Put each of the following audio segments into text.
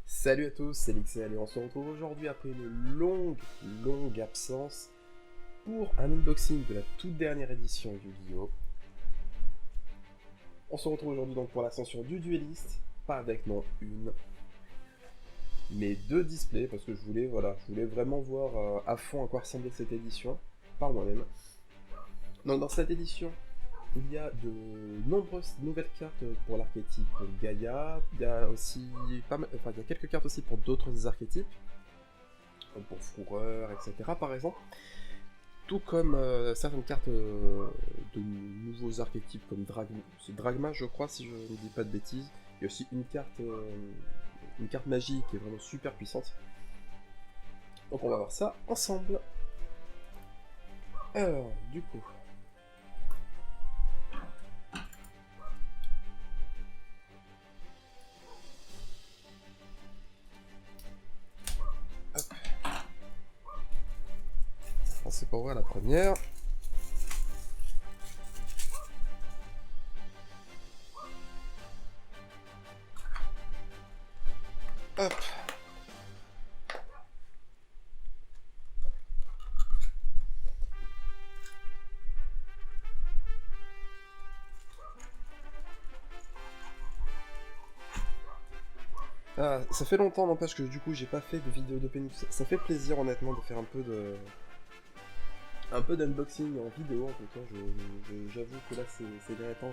Salut à tous, c'est Lixel et on se retrouve aujourd'hui après une longue absence pour un unboxing de la toute dernière édition Yu-Gi-Oh! On se retrouve aujourd'hui donc pour l'ascension du dueliste, pas avec non une, mais deux displays parce que je voulais vraiment voir à fond à quoi ressemblait cette édition, par moi-même. Donc dans cette édition, il y a de nombreuses nouvelles cartes pour l'archétype Gaïa, il y a aussi il y a quelques cartes aussi pour d'autres archétypes, comme pour Fourreur, etc. par exemple. Tout comme certaines cartes de nouveaux archétypes comme c'est Dragma je crois si je ne dis pas de bêtises. Il y a aussi une carte magique qui est vraiment super puissante. Donc on va voir ça ensemble. Alors, du coup... C'est pour voir la première. Hop. Ah, ça fait longtemps n'empêche que du coup j'ai pas fait de vidéo d'opening. Ça fait plaisir honnêtement de faire un peu d'unboxing en vidéo en tout cas. J'avoue que là ces derniers temps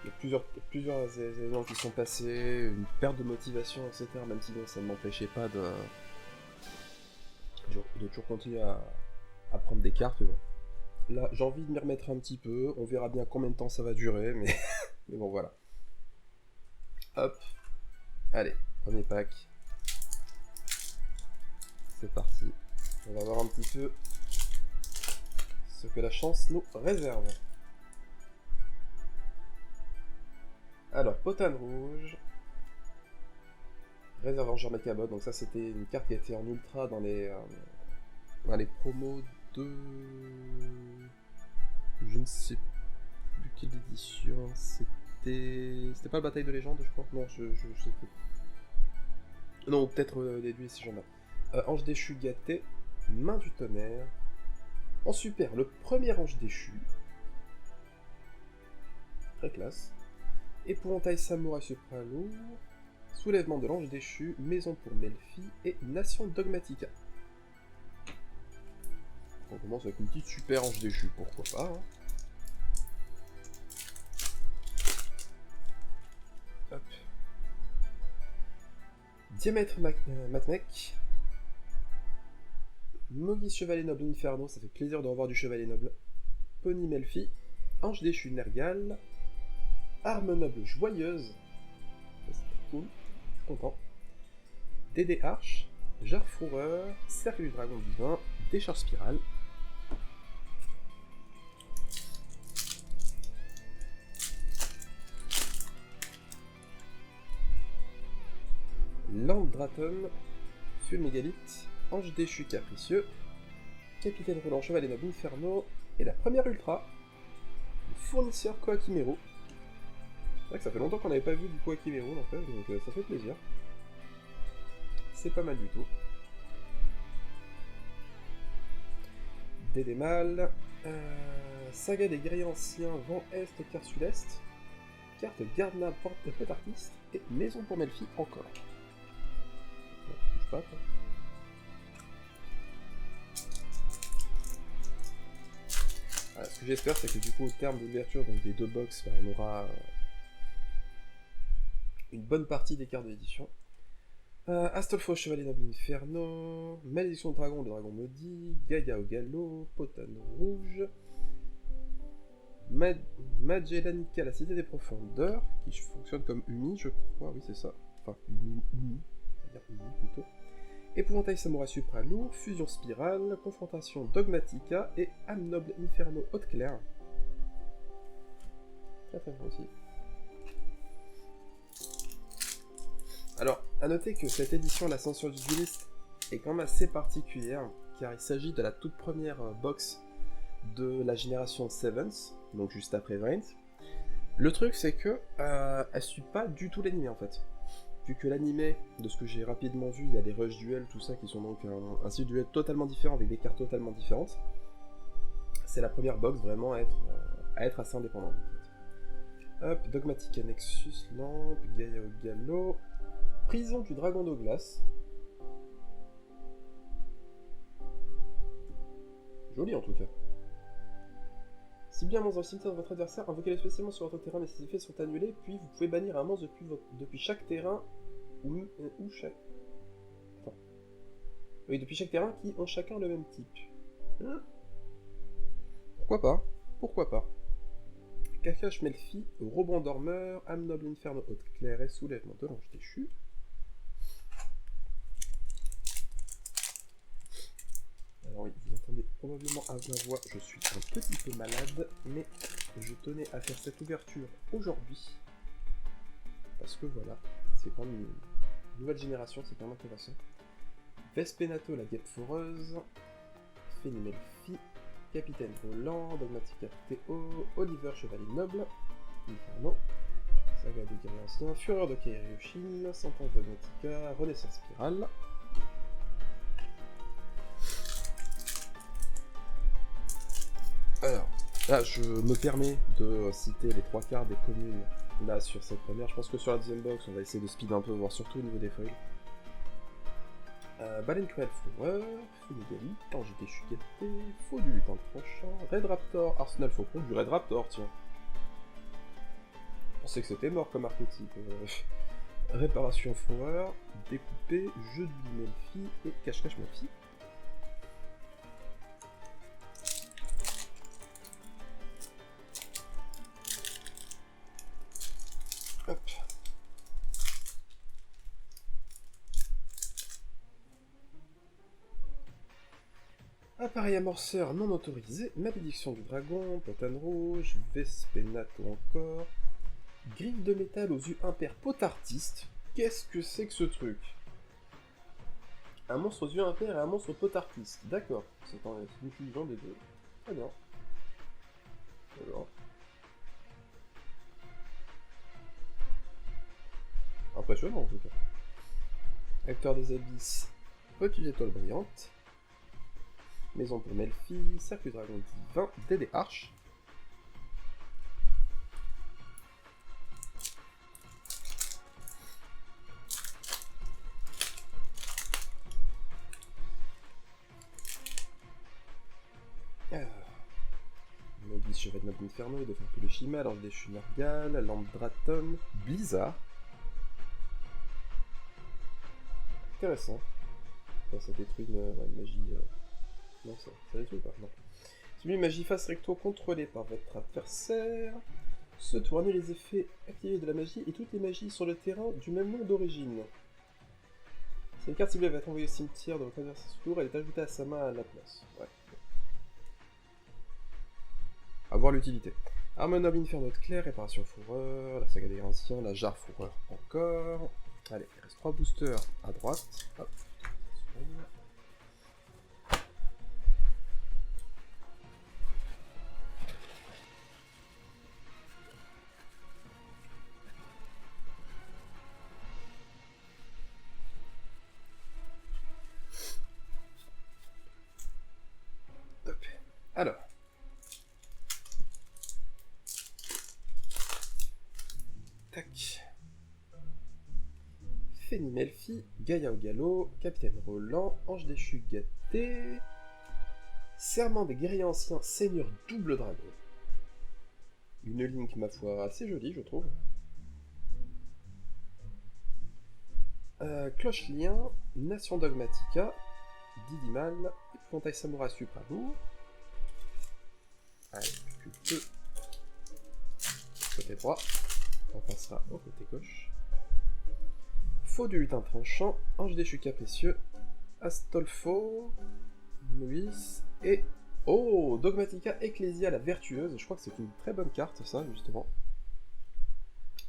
il y a plusieurs événements qui sont passés, une perte de motivation, etc. Même si bon, ça ne m'empêchait pas de toujours continuer à prendre des cartes. Bon. Là, j'ai envie de m'y remettre un petit peu. On verra bien combien de temps ça va durer, mais, mais bon, voilà. Hop. Allez, premier pack. C'est parti. On va voir un petit peu ce que la chance nous réserve. Alors, Potane Rouge. Réservoir Germacabot, donc ça c'était une carte qui était en ultra dans les promos de... Je ne sais plus quelle édition c'était... C'était pas la bataille de légende je crois. Non, je sais plus. Non, peut-être déduit si j'en ai. Ange déchu gâté, main du tonnerre. En super, le premier ange déchu. Très classe. Épouvantail samouraï supralourd. Soulèvement de l'ange déchu, maison pour Melfi et nation dogmatica. On commence avec une petite super ange déchu, pourquoi pas. Hein. Hop. Diamètre Matmec. Mogi Chevalier Noble Inferno, ça fait plaisir de revoir du Chevalier Noble. Pony Melfi. Ange déchu Nergal. Arme Noble Joyeuse. C'est cool, je suis content. Dédé Arche. Jarre Fourreur. Cercle du Dragon Divin. Décharge Spirale. Landraton, Fulmégalite, Ange déchu capricieux, Capitaine roulant Chevalier Noble Inferno, et la première ultra, le fournisseur Koakimero. C'est vrai que ça fait longtemps qu'on n'avait pas vu du Koakimero en fait, donc ça fait plaisir. C'est pas mal du tout. Dédémal, Saga des guerriers anciens, Vent Est, Carte Sud-Est, carte Gardna, Porte artiste, et Maison pour Melfi encore. Pas, quoi. Alors, ce que j'espère, c'est que du coup, au terme de l'ouverture des deux box, on aura une bonne partie des cartes d'édition. Astolfo, Chevalier Noble Inferno, Malédiction de Dragon, le Dragon Maudit, Gaïa au Gallo, Potane Rouge, Magelanica, la Cité des Profondeurs, qui fonctionne comme Uni, je crois, oui c'est ça. Enfin, Uni, on va dire Uni plutôt. Épouvantail Samouraï Supralourd, Fusion Spirale, Confrontation Dogmatica et Âme Noble Inferno Haute-Claire. Très très bon aussi. Alors, à noter que cette édition, l'Ascension du Dueliste, est quand même assez particulière, car il s'agit de la toute première box de la génération Sevens, donc juste après Vraint. Le truc, c'est que elle suit pas du tout l'animé en fait. Vu que l'animé, de ce que j'ai rapidement vu, il y a les Rush Duel, tout ça, qui sont donc un style duel totalement différent avec des cartes totalement différentes. C'est la première box vraiment à être assez indépendante. En fait. Hop, Dogmatica Nexus, Lampe, Gaia au Gallo, Prison du Dragon de Glace. Joli en tout cas. Si bien un monstre dans le cimetière de votre adversaire, invoquez-le spécialement sur votre terrain, mais ses effets sont annulés, puis vous pouvez bannir un monstre depuis chaque terrain ou chaque... Attends. Oui, depuis chaque terrain qui ont chacun le même type. Pourquoi pas? Pourquoi pas? Kakash Melfi, Rebond Dormeur, âme noble Inferno Haute Claire et soulèvement de l'ange déchu. Alors oui, vous entendez probablement à ma voix, je suis un petit peu malade, mais je tenais à faire cette ouverture aujourd'hui. Parce que voilà, c'est quand même une nouvelle génération, c'est quand même intéressant. Vespenato, la guêpe foreuse, Fénimelfi, Capitaine Roland, Dogmatica Théo, Oliver, Chevalier Noble, Inferno, Saga de Guerrier Ancien, Fureur de Kairioshin, Sentence Dogmatica, Renaissance Spirale. Alors, là, je me permets de citer les 3 quarts des communes là sur cette première. Je pense que sur la deuxième box, on va essayer de speed un peu, voir surtout au niveau des foils. Baleine Cruelle Flower, Fumigali, Ange Déchu Gâté, Faux du Lutin Tranchant, Red Raptor, Arsenal Faucon, du Red Raptor, tiens. Je pensais que c'était mort comme archétype. Réparation Flower, Découpé, Jeu du Melfi et Cache-Cache Melfi. Hop. Appareil amorceur non autorisé, Malédiction du Dragon, Potane Rouge, Vespenato encore, Griffe de métal aux yeux impairs potartistes. Qu'est-ce que c'est que ce truc? Un monstre aux yeux impairs et un monstre potartiste. D'accord, c'est une fusion des deux. Très bien. Alors. Impressionnant en tout cas. Acteur des abysses, Petite étoile brillante. Maison pour Melfi, Circuit Dragon Divin, Dédé Arche. Maudit Chevalier Noble Inferno, de faire que le Shima, L'Ange Déchu Nargal, Lampe Draton, Blizzard. Intéressant. Ça détruit une magie. Non, ça détruit pas, non. Subit magie face recto contrôlée par votre adversaire. Ce tour annule les effets activés de la magie et toutes les magies sur le terrain du même nom d'origine. Si une carte ciblée va être envoyée au cimetière de votre adversaire ce tour, elle est ajoutée à sa main à la place. Ouais. À voir l'utilité. Arme noble Inferno de Claire, Réparation Fourreur, la saga des anciens, la jarre Fourreur encore. Allez, il reste 3 boosters à droite. Hop. Alors. Tac. Fénimelfi, Gaia au galop, Capitaine Roland, Ange Déchu Gâté, Serment des Guerriers Anciens, Seigneur Double Dragon. Une link, ma foi, assez jolie, je trouve. Cloche-Lien, Nation Dogmatica, Didimal, Épouvantail Samouraï Supralourd. Allez, plus que 2. Côté droit, on passera au côté gauche. Faux du Lutin Tranchant, Ange Déchu Capricieux, Astolfo, Moïse et... Oh, Dogmatica Ecclesia la Vertueuse. Je crois que c'est une très bonne carte, ça, justement.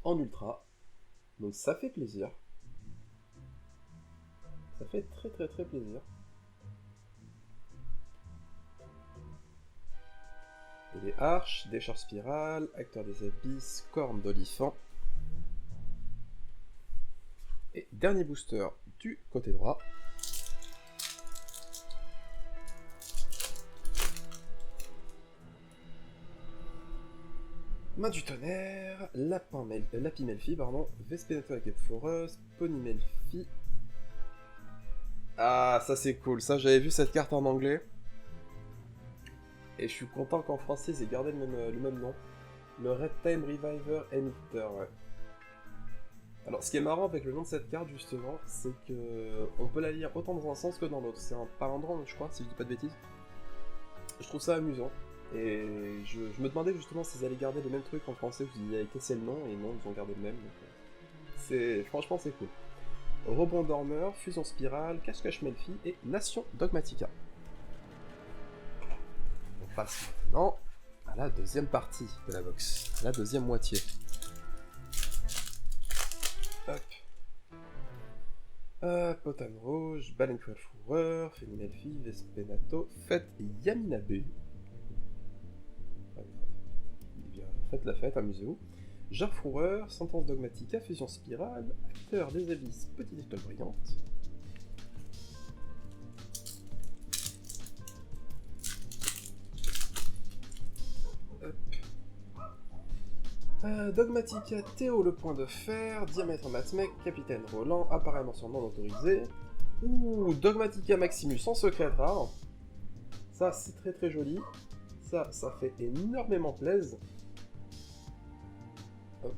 En ultra. Donc ça fait plaisir. Ça fait très très très plaisir. Téléarche, décharge spirale, acteur des abysses, corne d'olifant. Et dernier booster du côté droit. Main du tonnerre, Lapimelfi, pardon, Vespenato avec Ephoros, Ponymelfi. Ah, ça c'est cool, ça j'avais vu cette carte en anglais. Et je suis content qu'en français ils aient gardé le même nom. Le Red Time Reviver Emitter, ouais. Alors ce qui est marrant avec le nom de cette carte justement, c'est que on peut la lire autant dans un sens que dans l'autre. C'est un palindrome je crois, si je dis pas de bêtises. Je trouve ça amusant. Et je me demandais justement s'ils allaient garder le même truc en français, je disais qu'est-ce que c'est le nom, et non, ils ont gardé le même. Franchement c'est cool. Rebond Dormeur, Fusion Spirale, Cache-Cache Melfi et Nation Dogmatica. On passe maintenant à la deuxième partie de la box, la deuxième moitié. Hop. Potan Rouge, Baleine Cruelle Fourreur, Fénimelfi, Vespenato, Fête et Yaminabe. Faites la fête, amusez-vous. Jarre Fourreur, Sentence Dogmatica, Fusion Spirale, Acteur des Abysses, Petite Étoile Brillante. Dogmatica, Théo le point de fer, Diamètre Matmec, Capitaine Roland, appareil mention non autorisé. Ouh, Dogmatica Maximus en secret rare. Ça, c'est très très joli. Ça fait énormément plaisir. Hop.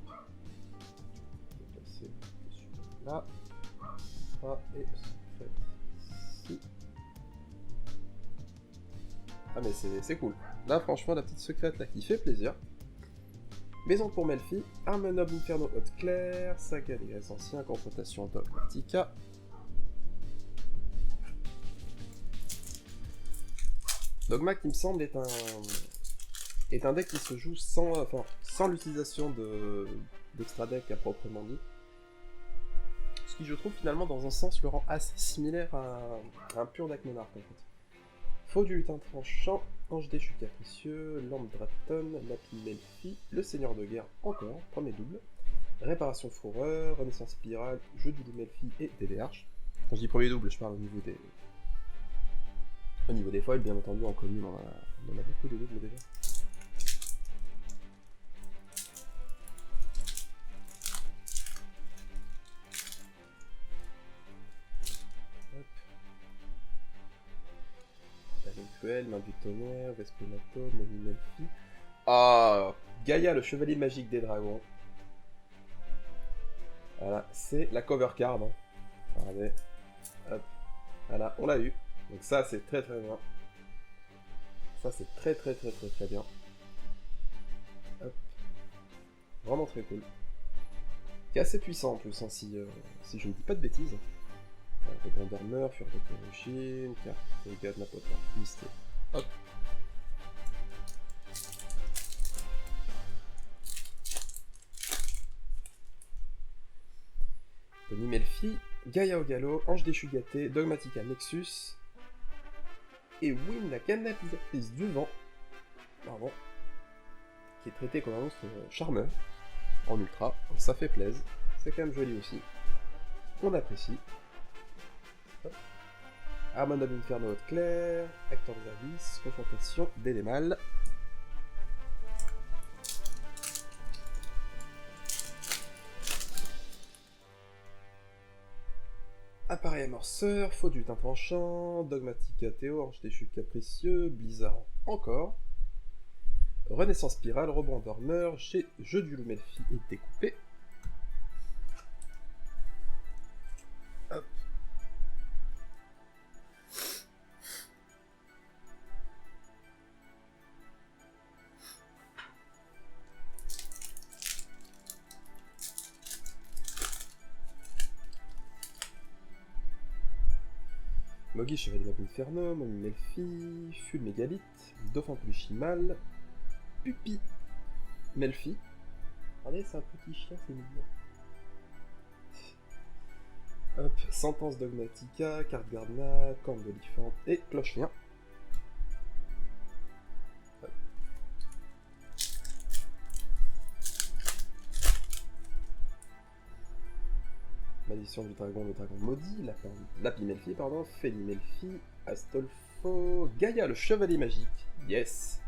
Déplacer là. Ah, et secret ici. Ah, mais c'est cool. Là, franchement, la petite secrète là qui fait plaisir. Maison pour Melfi, Arme Noble Inferno Haute Claire, Saga des Grèces Anciens, Confrontation Dogmatica. Dogma qui me semble est un deck qui se joue sans l'utilisation d'extra deck à proprement dit. Ce qui je trouve finalement dans un sens le rend assez similaire à un pur deck monarque en fait. Faux du lutin tranchant, Ange déchu capricieux, Lampe Draton, Lapimelfi, le Seigneur de guerre encore, premier double, Réparation Fourreur, Renaissance Spirale, Jeu du Melfi et Téléarche. Quand je dis premier double, je parle au niveau des foils, bien entendu en commune on a beaucoup de doubles déjà. Main du tonnerre, Vespenato, Monimelfi. Ah, Gaïa, le chevalier magique des dragons. Voilà, c'est la cover card. Hein. Regardez. Hop. Voilà, on l'a eu. Donc ça, c'est très très bien. Ça, c'est très bien. Hop. Vraiment très cool. Qui est assez puissant en plus, hein, si je ne dis pas de bêtises. Rebond Dormeur, Fureur de Kuroshine, carte Gad Napota, Mystère. Hop. Ponymelfi, Gaïa au galop, Ange déchu gâté, Dogmatica Nexus, et Win la canalisatrice du vent, pardon, qui est traité comme un monstre charmeur, en ultra, donc ça fait plaisir, c'est quand même joli aussi, on apprécie. Arme Noble Inferno Haute Claire, Acteur des Abysses, Confrontation d'Elemal. Appareil amorceur, Faux du lutin tranchant, Dogmatica Théo, Ange déchu capricieux, Blizzard encore. Renaissance Spirale, Rebond Dormeur, Jeu du Melfi et découpé. Hop. Mogi, Chevalier de l'Inferno, Monimelfi, Ful Mégalith, Dauphin Polychimal, Pupi, Melfi. Regardez, c'est un petit chien, c'est mignon. Hop, Sentence Dogmatica, Carte Gardna, Corne d'Olifant et Cloche-Lien. Malédiction du dragon, le dragon maudit, Lapimelfi, pardon, Félimelfi, Astolfo, Gaïa, le chevalier magique, yes.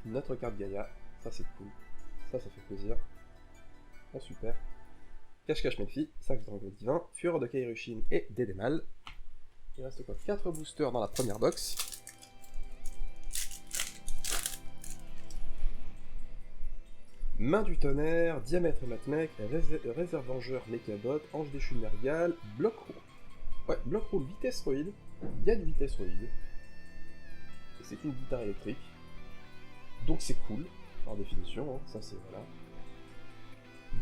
Notre carte Gaïa, ça c'est cool, ça fait plaisir. Oh super. Cache-cache Melfi, 5 dragons divins, Fureur de Kairushin et Dédémal. Il reste quoi? 4 boosters dans la première box. Main du tonnerre, Diamètre Matmec, Réserve-Vengeur Mechabot, Ange déchu de Nergal, Bloc Roule. Ouais, Bloc Roule, vitesse roïde. Il y a du vitesse roïde. Et c'est une guitare électrique. Donc c'est cool, par définition, hein. Ça c'est voilà.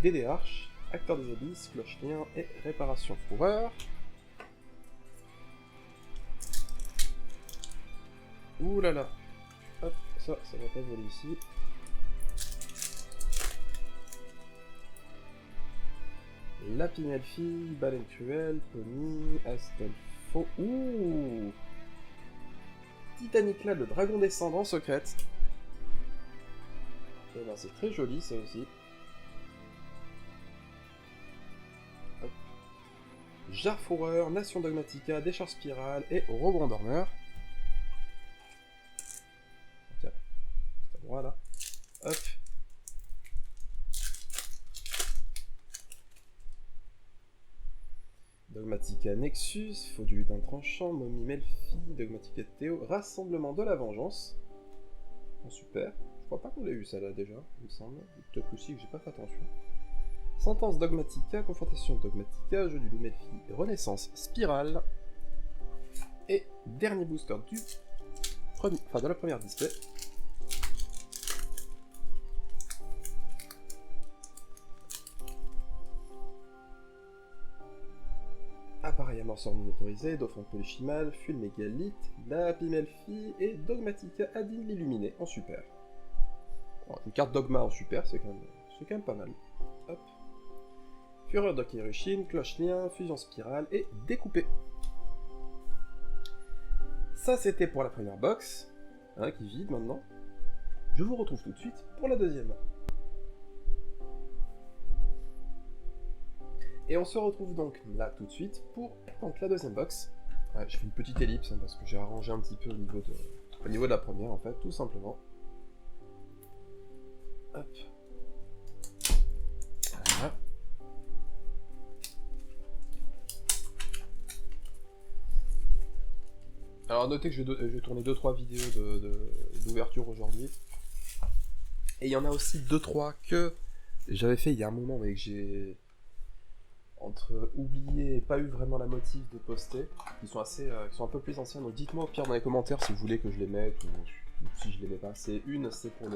DD Arch, Acteur des Abysses, Cloche-Lien et Réparation Fourreur. Ouh là là. Hop, ça va pas voler ici. Lapimelfi, Baleine Cruelle, Pony, Astolfo. Ouh! Titanic là, le dragon descendant secrète. Et ben c'est très joli ça aussi. Hop. Jarre Fourreur, Nation Dogmatica, Décharge Spirale et Rebond Dormeur. Tiens, c'est à droit là. Hop. Dogmatica Nexus, Faux du lutin tranchant, Momie Melfi, Dogmatica Théo, Rassemblement de la Vengeance. Oh, super. Je crois pas qu'on l'ait eu ça là déjà, il me semble. Peut-être aussi que j'ai pas fait attention. Sentence Dogmatica, Confrontation Dogmatica, Jeu du loup Melfi, Renaissance Spirale. Et dernier booster du premier, enfin de la première display. Appareil amorceur non autorisé, Dauphin Polychimal, Fulmégalite, Lapimelfi et Dogmatica Adin l'Illuminé en super. Alors, une carte Dogma en super, c'est quand même pas mal. Hop. Fureur de Kairushin, Cloche-Lien, Fusion Spirale et Découpé. Ça c'était pour la première box, hein, qui vide maintenant. Je vous retrouve tout de suite pour la deuxième. Et on se retrouve donc là tout de suite pour donc, la deuxième box. Ouais, je fais une petite ellipse hein, parce que j'ai arrangé un petit peu au niveau de la première en fait, tout simplement. Hop. Voilà. Alors notez que je vais tourner 2-3 vidéos d'ouverture aujourd'hui. Et il y en a aussi 2-3 que j'avais fait il y a un moment mais que j'ai entre oublié et pas eu vraiment la motive de poster, qui sont un peu plus anciens, donc dites-moi au pire dans les commentaires si vous voulez que je les mette ou si je les mets pas. C'est pour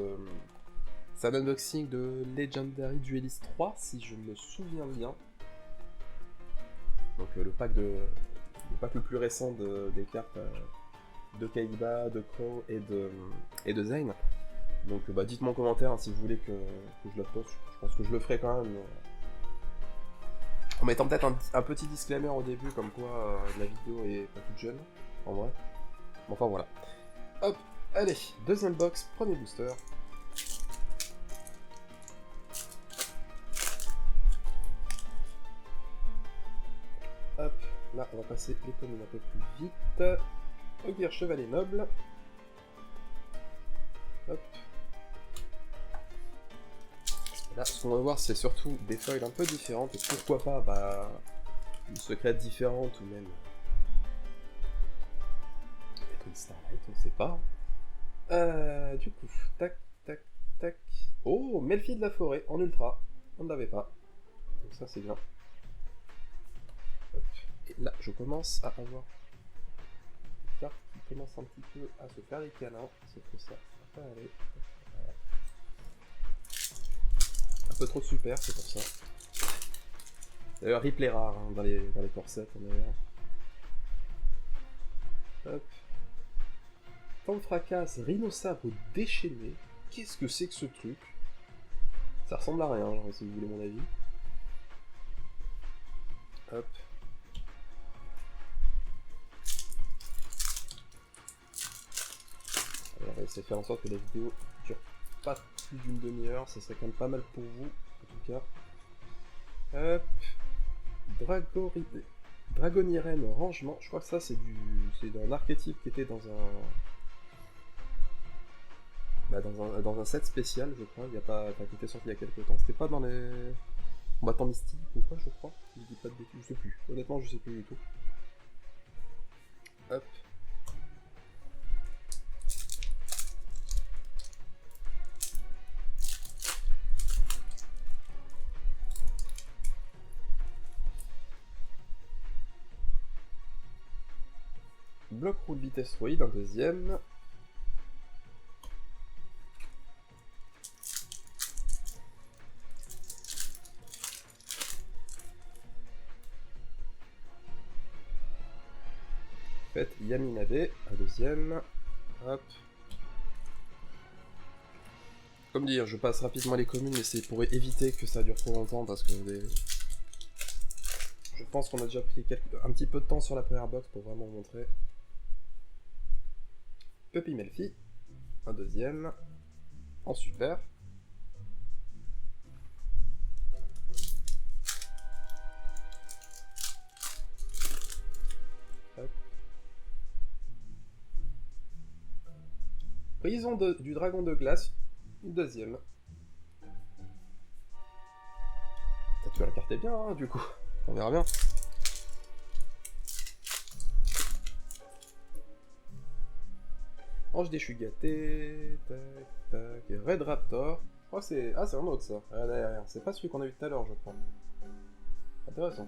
c'est un unboxing de Legendary Duelist 3 si je me souviens bien. Donc le pack le plus récent des cartes de Kaiba, de Crow et de Zane. Donc bah, dites-moi en commentaire hein, si vous voulez que je le poste. Je pense que je le ferai quand même. En mettant peut-être un petit disclaimer au début, comme quoi la vidéo est pas toute jeune, en vrai. Bon, enfin voilà. Hop, allez, deuxième box, premier booster. Hop, là on va passer les communes un peu plus vite. Ogier Chevalier Noble. Hop. Là, ce qu'on va voir, c'est surtout des foils un peu différentes, et pourquoi pas, bah, une secrète différente, ou même peut-être une Starlight, on ne sait pas. Du coup, tac, tac, tac. Oh, Melfi de la Forêt, en ultra, on ne l'avait pas, donc ça c'est bien. Hop. Et là, je commence à avoir des cartes qui commencent un petit peu à se faire les câlins, c'est que ça va pas aller. Un peu trop de super, c'est pour ça. D'ailleurs, replay rare hein, dans les corsets, d'ailleurs. Hop. Temps de fracasse, rhinosabre déchaîné. Qu'est-ce que c'est que ce truc? Ça ressemble à rien, genre, si vous voulez mon avis. Hop. Alors, on va essayer de faire en sorte que la vidéo dure pas plus d'une demi-heure, ça serait quand même pas mal pour vous, en tout cas. Hop. Dragonirène rangement. Je crois que ça c'est un archétype qui était dans un... Bah, dans un set spécial, je crois, il y a pas... enfin, qui était sorti il y a quelques temps. C'était pas dans les combattants mystiques ou quoi, je crois. Je dis pas de bêtises, je sais plus. Honnêtement, je sais plus du tout. Hop. Bloc roule vitesse roïde, un deuxième. Faites Yaminabe, un deuxième. Hop. Comme dire, je passe rapidement les communes, mais c'est pour éviter que ça dure trop longtemps parce que je pense qu'on a déjà pris un petit peu de temps sur la première box pour vraiment montrer. Puppy Melfi, un deuxième, en super. Hop. Prison du dragon de glace, une deuxième. Tu vas la carte est bien, hein, du coup, on verra bien. Ange déchu gâté, tac, tac, Red Raptor. Je crois que c'est... Ah, c'est un autre, ça. Ah, derrière. C'est pas celui qu'on a vu tout à l'heure, je crois. Intéressant.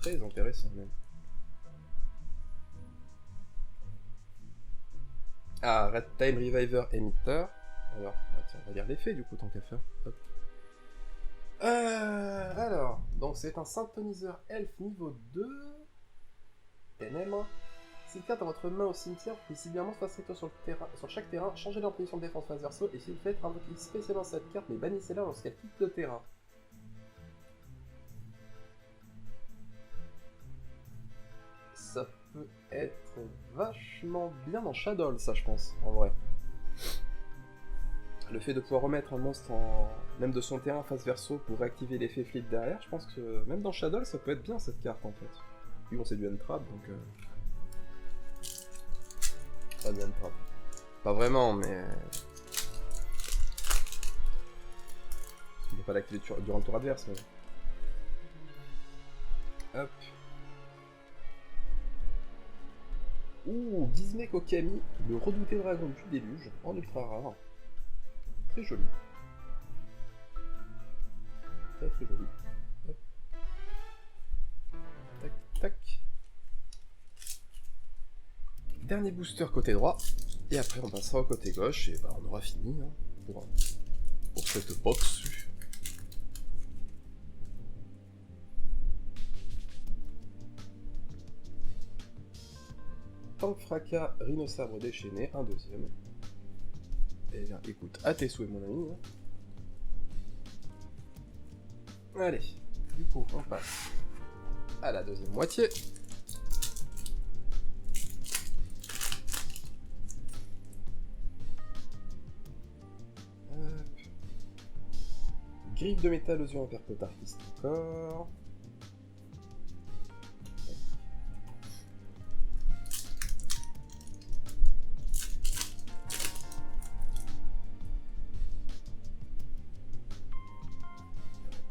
Très intéressant, même. Ah, Red Time Reviver Emitter. Alors, bah, tiens, on va lire l'effet, du coup, tant qu'à faire. Hop. Alors, donc c'est un synthoniseur elfe niveau 2. Ténèbres. Si une carte dans votre main au cimetière, vous pouvez ciblez un monstre face recto sur chaque terrain, changez leur position de défense face verso, et si vous faites, invoquez spécialement cette carte, mais bannissez-la lorsqu'elle quitte le terrain. Ça peut être vachement bien dans Shadow, ça je pense, en vrai. Le fait de pouvoir remettre un monstre même de son terrain face verso pour réactiver l'effet flip derrière, je pense que même dans Shadow ça peut être bien cette carte en fait. Puis bon c'est du N-Trap donc... Pas du N-Trap. Pas vraiment mais... Il n'est pas l'activer durant le tour adverse mais... Hop. Ouh, Gizmek Okami, le redouté dragon du déluge, en ultra rare. Très joli. Très très joli. Hop. Tac, tac. Dernier booster côté droit. Et après on passera au côté gauche et bah on aura fini hein, pour cette box. Tank Fracas, Rhinosabre déchaîné, un deuxième. Eh bien, écoute, à tes souhaits, mon ami. Allez, du coup, on passe à la deuxième moitié. Hop. Griffe de métal aux yeux en percote artiste encore.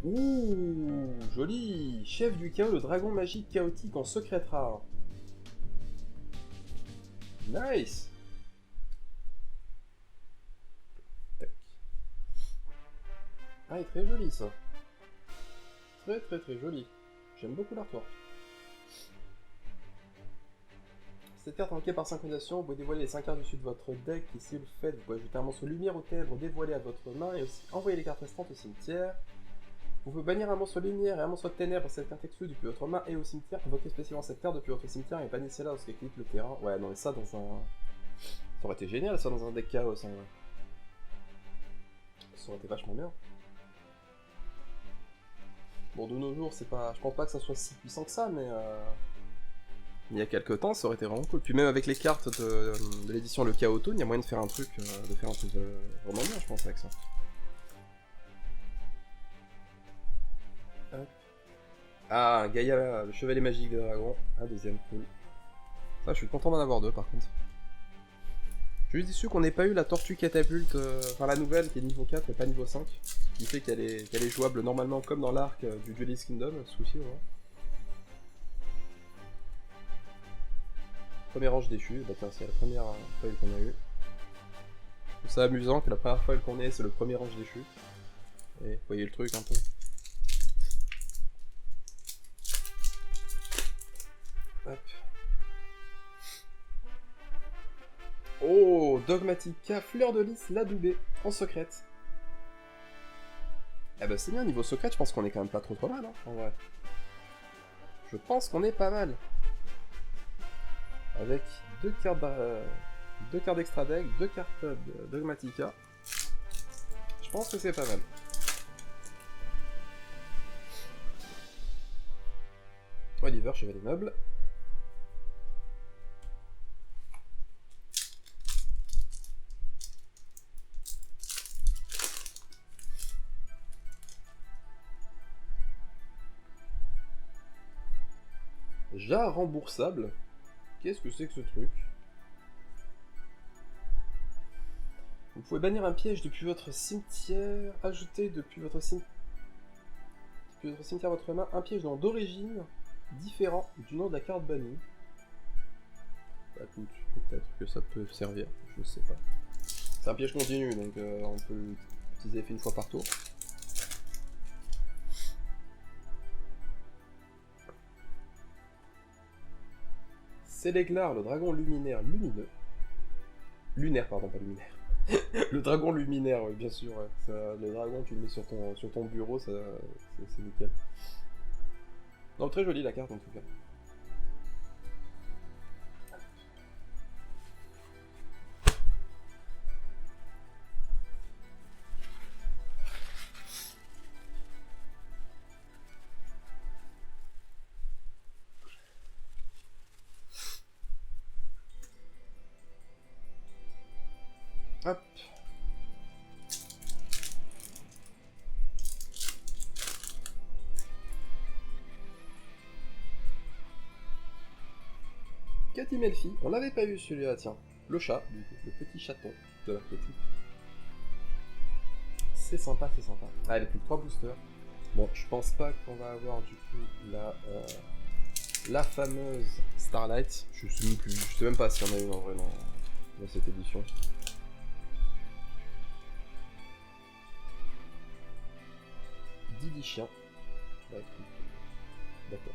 Ouh, joli! Chef du chaos, le dragon magique chaotique en secret rare. Nice! Tac. Ah, il est très joli ça. Très très très joli. J'aime beaucoup l'artwork. Cette carte invoquée par synchronisation, vous pouvez dévoiler les 5 cartes dessus de votre deck, et si vous le faites, vous pouvez ajouter un monstre lumière ou ténèbres dévoilé à votre main, et aussi envoyer les cartes restantes au cimetière. Vous pouvez bannir un monstre lumière et un monstre ténèbres cette carte exclue depuis votre main et au cimetière, invoquer spécialement cette carte depuis votre cimetière et bannissez-la lorsqu'elle quitte le terrain. Ouais, non mais ça dans un... Ça aurait été génial ça dans un deck chaos en vrai. Ça aurait été vachement bien. Bon, de nos jours, c'est pas... Je pense pas que ça soit si puissant que ça, mais... il y a quelques temps, ça aurait été vraiment cool. Puis même avec les cartes de l'édition Le Chaos, il y a moyen de faire un truc, vraiment bien, je pense, avec ça. Hop. Ah, Gaïa, le chevalier magique des dragons, un deuxième, cool. Ça, je suis content d'en avoir deux, par contre. Je suis juste déçu qu'on n'ait pas eu la tortue catapulte, enfin la nouvelle qui est niveau 4 mais pas niveau 5, qui fait qu'elle est jouable normalement comme dans l'arc du Duelist Kingdom, ce coup-ci, ouais. Premier ange déchu, bah tiens, c'est la première foil qu'on a eue. Je trouve ça amusant que la première foil qu'on ait, c'est le premier ange déchu. Et vous voyez le truc un peu. Hop. Oh, Dogmatica, Fleur de Lys, l'adoubé, en secrète. Ah bah c'est bien, niveau secret, je pense qu'on est quand même pas trop mal, hein, en vrai. Je pense qu'on est pas mal. Avec deux cartes d'extra deck, deux cartes de Dogmatica. Je pense que c'est pas mal. Oliver, chevalier noble. Jar remboursable. Qu'est-ce que c'est que ce truc? Vous pouvez bannir un piège depuis votre cimetière, ajouter depuis votre cimetière à votre main un piège d'origine différent du nom de la carte bannie. Bah, écoute, peut-être que ça peut servir, je sais pas. C'est un piège continu, donc on peut l'utiliser une fois par tour. Céléglar, le dragon luminaire lumineux. Lunaire, pardon, pas luminaire. Le dragon luminaire, oui, bien sûr. Ouais. Ça, le dragon, tu le mets sur ton bureau, c'est nickel. Non, très jolie la carte en tout cas. Hop. Cathy Melfi, on l'avait pas eu celui-là, tiens. Le chat, du coup, le petit chaton de l'archétype. C'est sympa, c'est sympa. Ah, il n'y a plus que 3 boosters. Bon, je pense pas qu'on va avoir du coup la fameuse Starlight. Je sais même pas s'il y en a une en vrai dans cette édition. Didi chien. D'accord.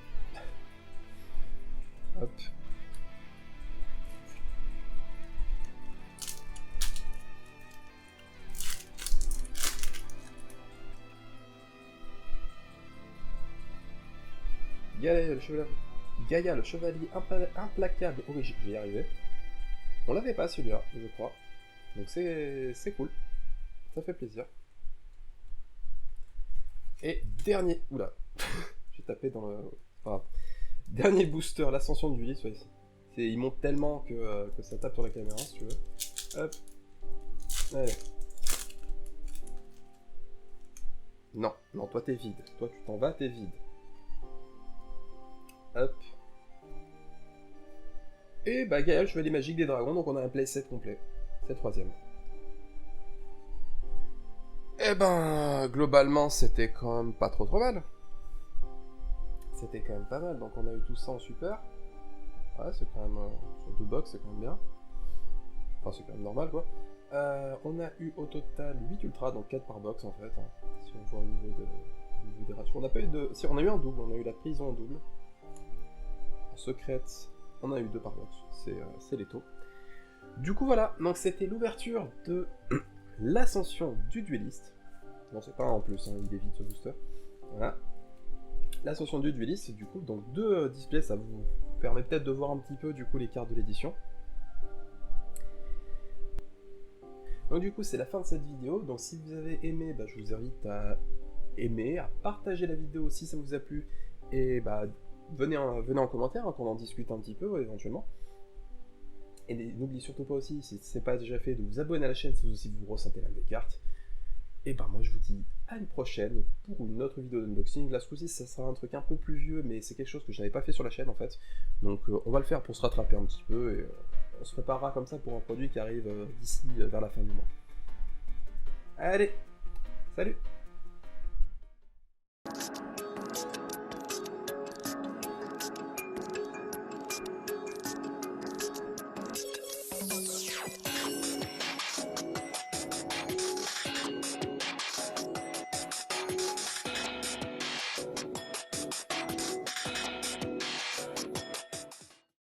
Hop. Gaïa, le chevalier implacable. Oh oui, je vais y arriver. On l'avait pas celui-là, je crois. Donc c'est cool. Ça fait plaisir. Et dernier... Oula. J'ai tapé dans le... Enfin, dernier booster, l'ascension du Ulysse, ouais, il monte tellement que ça tape sur la caméra, si tu veux. Hop. Allez. Non, non, toi t'es vide. Toi tu t'en vas, t'es vide. Hop. Et bah Gaël, chevalier magique des dragons, donc on a un playset complet. C'est le 3ème. Eh ben, globalement, c'était quand même pas trop mal. C'était quand même pas mal, donc on a eu tout ça en super. Ouais, c'est quand même... sur 2 box, c'est quand même bien. Enfin, c'est quand même normal, quoi. On a eu au total 8 ultras, donc 4 par box, en fait. Hein, si on voit au niveau des ratios. On n'a pas eu de... Si, on a eu un double, on a eu la prison en double. En secrète, on a eu 2 par box. C'est les taux. Du coup, voilà. Donc, c'était l'ouverture de l'ascension du dueliste. Non, c'est pas un en plus, hein, il est vide ce booster. Voilà. L'ascension du dueliste, du coup, donc 2 displays, ça vous permet peut-être de voir un petit peu, du coup, les cartes de l'édition. Donc du coup, c'est la fin de cette vidéo. Donc si vous avez aimé, bah, je vous invite à aimer, à partager la vidéo si ça vous a plu, et bah, venez en commentaire, qu'on en discute un petit peu éventuellement. Et n'oubliez surtout pas aussi, si ce n'est pas déjà fait, de vous abonner à la chaîne si vous aussi vous ressentez l'âme des cartes. Et ben moi je vous dis à une prochaine pour une autre vidéo d'unboxing. Là ce coup-ci ça sera un truc un peu plus vieux, mais c'est quelque chose que je n'avais pas fait sur la chaîne en fait. Donc on va le faire pour se rattraper un petit peu et on se préparera comme ça pour un produit qui arrive d'ici vers la fin du mois. Allez, salut!